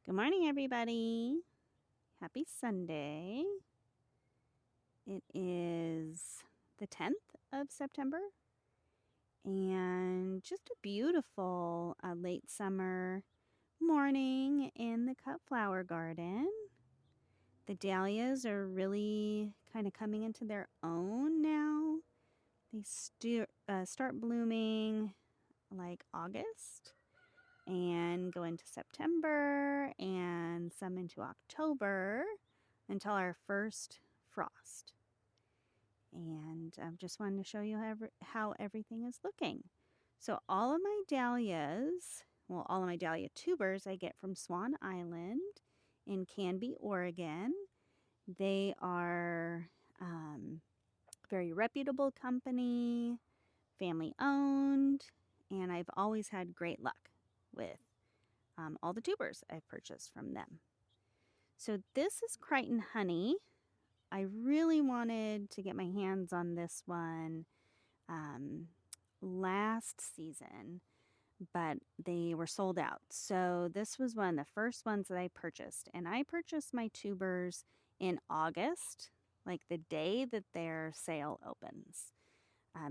Good morning, everybody. Happy Sunday. It is the 10th of September and just a beautiful late summer morning in the cut flower garden. The dahlias are really kind of coming into their own now. They start blooming like August and go into September and some into October until our first frost. And I just wanted to show you how everything is looking. So all of my dahlias, well, all of my dahlia tubers I get from Swan Island in Canby, Oregon. They are very reputable company, family owned, and I've always had great luck with all the tubers I've purchased from them. So this is Crichton Honey. I really wanted to get my hands on this one last season, but they were sold out. So this was one of the first ones that I purchased. And I purchased my tubers in August, like the day that their sale opens,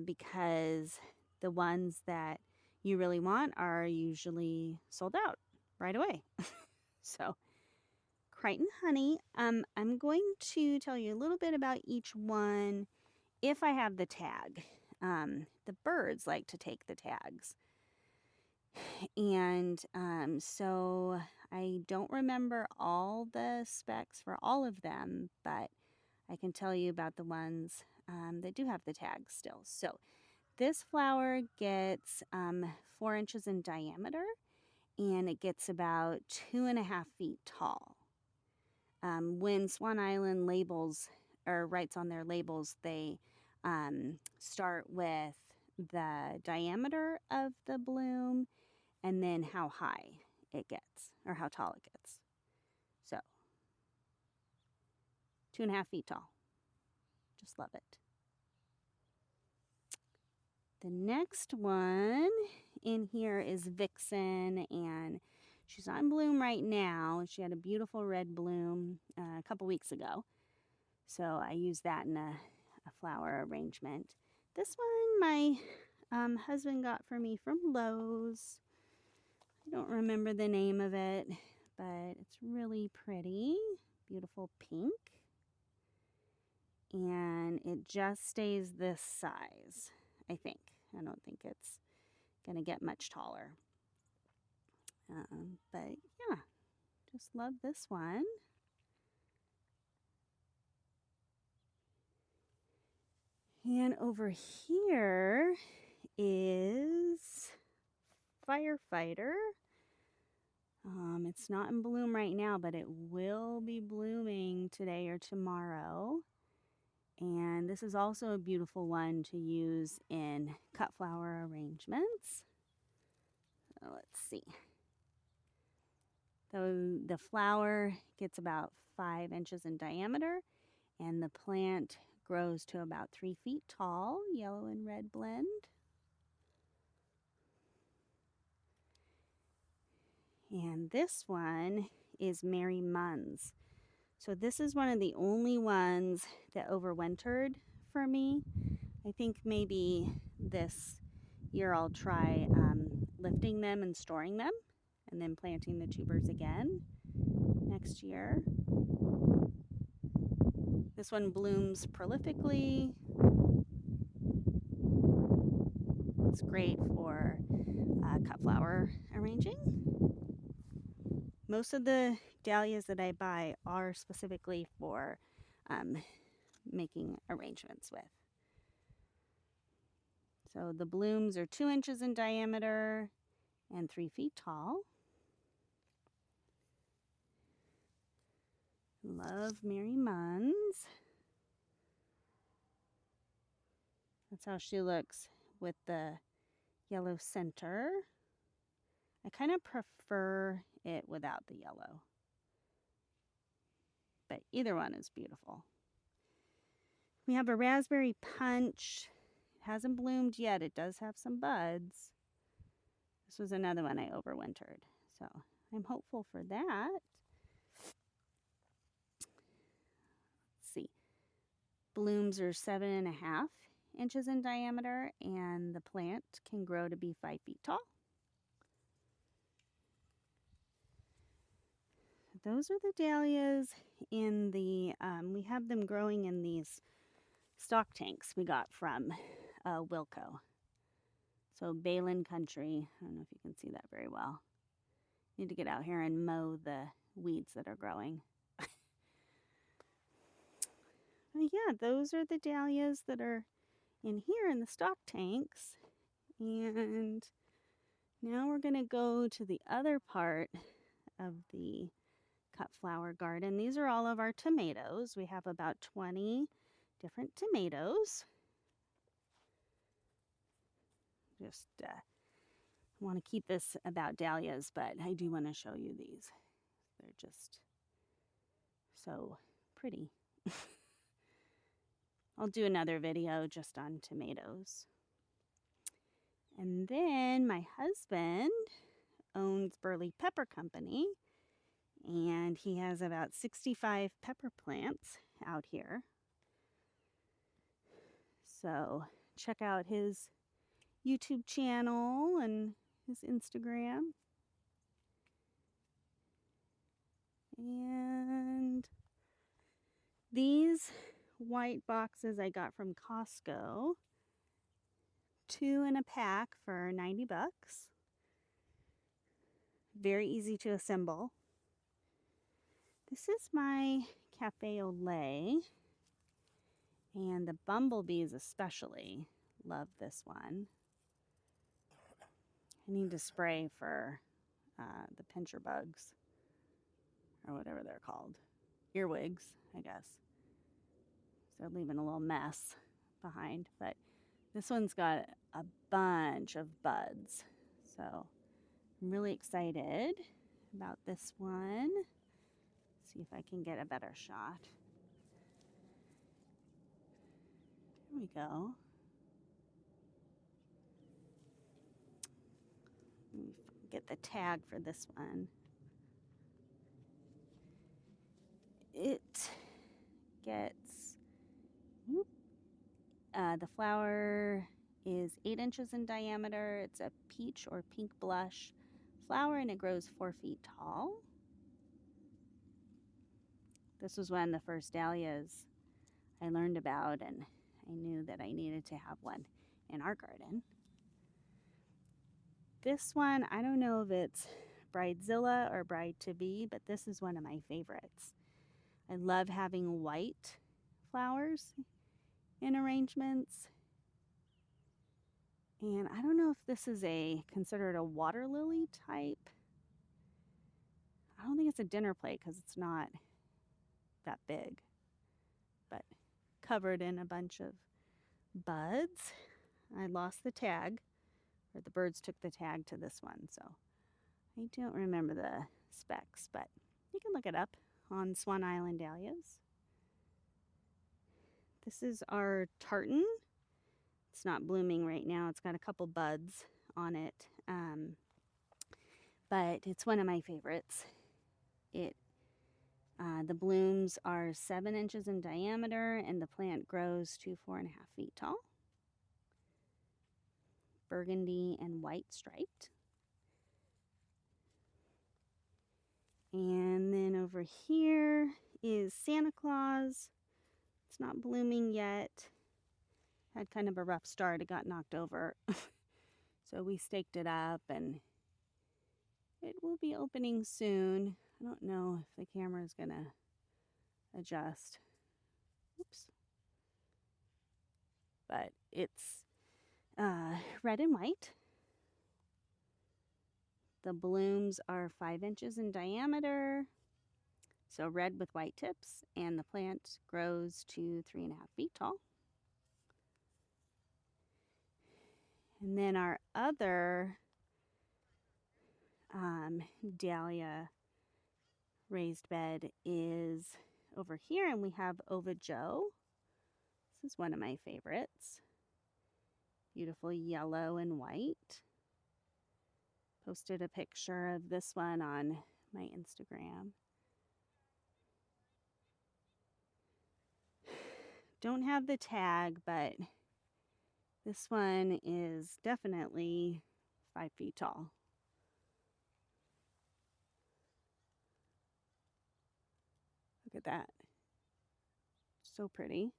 because the ones that you really want are usually sold out right away. So Crichton Honey, I'm going to tell you a little bit about each one if I have the tag. The birds like to take the tags. And so I don't remember all the specs for all of them, but I can tell you about the ones that do have the tags still. So this flower gets 4 inches in diameter, and it gets about 2.5 feet tall. When Swan Island labels or writes on their labels, they start with the diameter of the bloom and then how high it gets or how tall it gets. So 2.5 feet tall. Just love it. The next one in here is Vixen, and she's on bloom right now. She had a beautiful red bloom a couple weeks ago. So I used that in a flower arrangement. This one my husband got for me from Lowe's. I don't remember the name of it, but it's really pretty. Beautiful pink. And it just stays this size, I think. I don't think it's going to get much taller. But yeah, just love this one. And over here is Firefighter. It's not in bloom right now, but it will be blooming today or tomorrow. And this is also a beautiful one to use in cut flower arrangements. So let's see. The flower gets about 5 inches in diameter, and the plant grows to about 3 feet tall, yellow and red blend. And this one is Mary Munns. So this is one of the only ones that overwintered for me. I think maybe this year I'll try lifting them and storing them and then planting the tubers again next year. This one blooms prolifically. It's great for cut flower arranging. Most of the dahlias that I buy are specifically for making arrangements with. So the blooms are 2 inches in diameter and 3 feet tall. Love Mary Munns. That's how she looks with the yellow center. I kind of prefer it without the yellow, but either one is beautiful. We have a raspberry punch. It hasn't bloomed yet. It does have some buds. This was another one I overwintered, so I'm hopeful for that. Let's see. Blooms are 7.5 inches in diameter, and the plant can grow to be 5 feet tall. Those are the dahlias in the, we have them growing in these stock tanks we got from Wilco. So Balin Country, I don't know if you can see that very well. Need to get out here and mow the weeds that are growing. Yeah, those are the dahlias that are in here in the stock tanks. And now we're going to go to the other part of the cut flower garden. These are all of our tomatoes. We have about 20 different tomatoes. Just want to keep this about dahlias, but I do want to show you these. They're just so pretty. I'll do another video just on tomatoes. And then my husband owns Burley Pepper Company, and he has about 65 pepper plants out here. So check out his YouTube channel and his Instagram. And these white boxes I got from Costco, 2 in a pack for 90 bucks. Very easy to assemble. This is my cafe au lait, and the bumblebees especially love this one. I need to spray for the pincher bugs, or whatever they're called. Earwigs, I guess. So they're leaving a little mess behind, but this one's got a bunch of buds. So I'm really excited about this one. See if I can get a better shot. Here we go. Let me get the tag for this one. It gets, the flower is 8 inches in diameter. It's a peach or pink blush flower, and it grows 4 feet tall. This was one of the first dahlias I learned about, and I knew that I needed to have one in our garden. This one, I don't know if it's Bridezilla or Bride-to-be, but this is one of my favorites. I love having white flowers in arrangements. And I don't know if this is considered a water lily type. I don't think it's a dinner plate because it's not that big, but covered in a bunch of buds. I lost the tag, or the birds took the tag to this one, so I don't remember the specs, but you can look it up on Swan Island Dahlias. This is our tartan. It's not blooming right now. It's got a couple buds on it, but it's one of my favorites. The blooms are 7 inches in diameter, and the plant grows to 4.5 feet tall. Burgundy and white striped. And then over here is Santa Claus. It's not blooming yet. Had kind of a rough start. It got knocked over. So we staked it up, and it will be opening soon. I don't know if the camera is going to adjust. Oops. But it's red and white. The blooms are 5 inches in diameter, so red with white tips, and the plant grows to 3.5 feet tall. And then our other dahlia raised bed is over here, and we have Ovid Joe. This is one of my favorites. Beautiful yellow and white. posted a picture of this one on my Instagram. Don't have the tag, but this one is definitely 5 feet tall. Look at that. So pretty.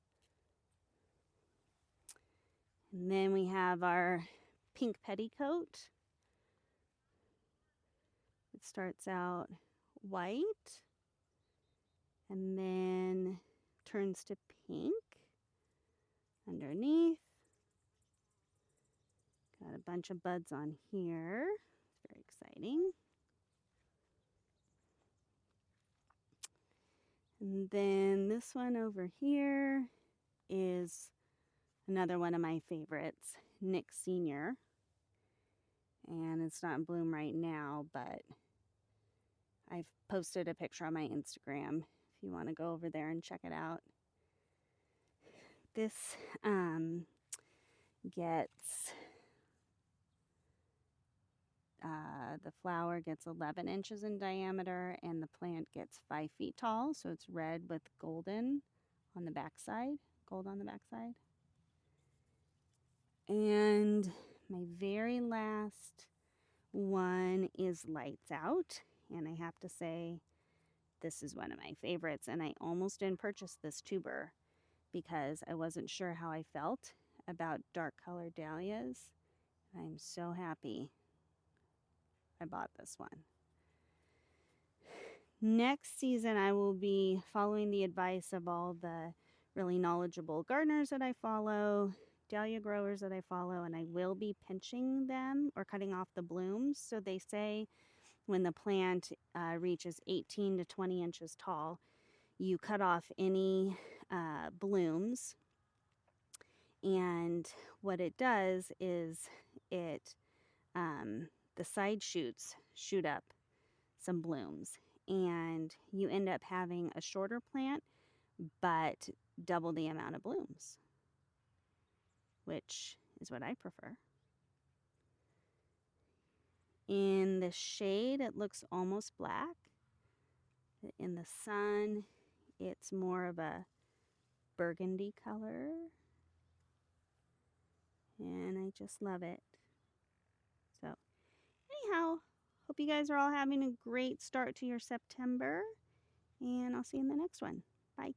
And then we have our pink petticoat. It starts out white and then turns to pink underneath. Got a bunch of buds on here. It's very exciting. And then this one over here is another one of my favorites, Nick Sr. And it's not in bloom right now, but I've posted a picture on my Instagram if you want to go over there and check it out. This gets, the flower gets 11 inches in diameter and the plant gets 5 feet tall. So it's red with golden on the backside, gold on the backside. And my very last one is Lights Out. And I have to say, this is one of my favorites. And I almost didn't purchase this tuber because I wasn't sure how I felt about dark colored dahlias. I'm so happy I bought this one. Next season, I will be following the advice of all the really knowledgeable gardeners that I follow, dahlia growers that I follow, and I will be pinching them or cutting off the blooms. So they say when the plant reaches 18 to 20 inches tall, you cut off any blooms. And what it does is it, the side shoots shoot up some blooms. And you end up having a shorter plant, but double the amount of blooms, which is what I prefer. In the shade, it looks almost black. In the sun, it's more of a burgundy color. And I just love it. So anyhow, hope you guys are all having a great start to your September. And I'll see you in the next one. Bye.